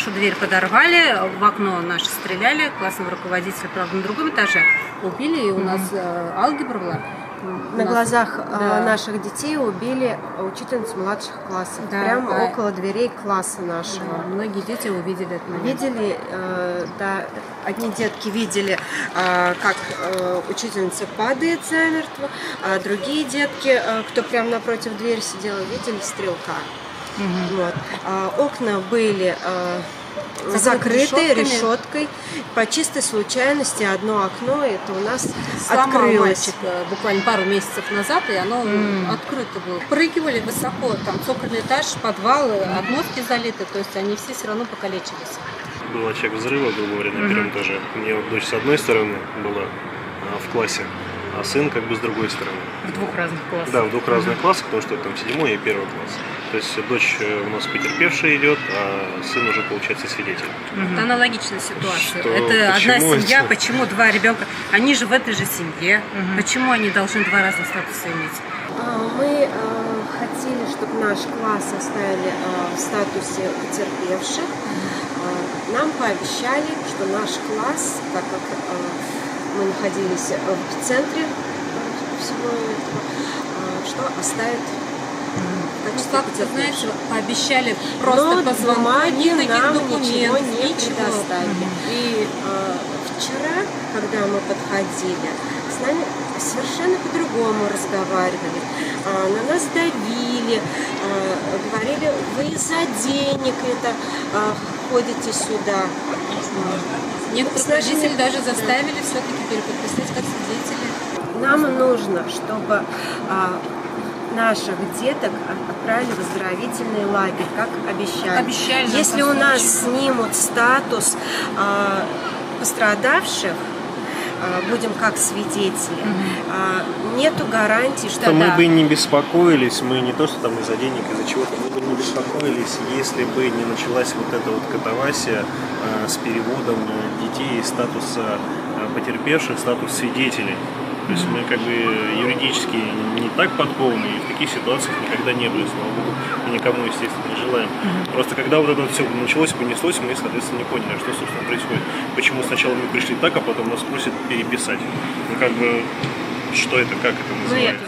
нашу дверь подорвали, в окно наше стреляли, классного руководителя, правда, на другом этаже убили, и у нас алгебра была. На глазах наших детей убили учительницу младших классов, прямо около дверей класса нашего. Да, многие дети увидели это. Видели, да, одни детки видели, как учительница падает замертво, а другие детки, кто прямо напротив двери сидел, видели стрелка. Вот. Окна были закрыты решеткой. По чистой случайности одно окно, это у нас открылось. Мальчик буквально пару месяцев назад, и оно открыто было. Прыгивали высоко, там цокольный этаж, подвал, отмостки залиты, то есть они все равно покалечились. Был очаг взрыва, грубо говоря, на первом этаже. У меня вот дочь с одной стороны была в классе, а сын как бы с другой стороны. В двух разных классах? Да, в двух разных классах, потому что там 7 и 1 класс. То есть дочь у нас потерпевшая идет, а сын уже, получается, свидетель. Это аналогичная ситуация. Это одна семья, почему два ребенка? Они же в этой же семье. Почему они должны два разных статуса иметь? Мы хотели, чтобы наш класс оставили в статусе потерпевших. Нам пообещали, что наш класс, так как мы находились в эпицентре всего этого, что оставит как-то, знаете, пообещали просто позвонить, никаких документов, ничего не предоставили. И вчера, когда мы подходили, с нами совершенно по-другому разговаривали. На нас давили, говорили, вы из-за денег это ходите сюда. Некоторые родители даже заставили все-таки переподписать как свидетели. Нам нужно, чтобы наших деток отправили в оздоровительный лагерь, как обещали. Если у нас снимут статус пострадавших, будем как свидетели, нету гарантии, что мы бы не беспокоились, мы не то, что там из-за денег, из-за чего-то, мы бы не беспокоились, если бы не началась вот эта вот катавасия с переводом детей из статуса потерпевших в статус свидетелей. То есть мы как бы юридически не так подкованы, и в таких ситуациях никогда не были, слава богу, и никому, естественно, не желаем. Просто когда вот это все началось, понеслось, мы, соответственно, не поняли, что, собственно, происходит. Почему сначала мы пришли так, а потом нас просят переписать. Ну, как бы, что это, как это называется?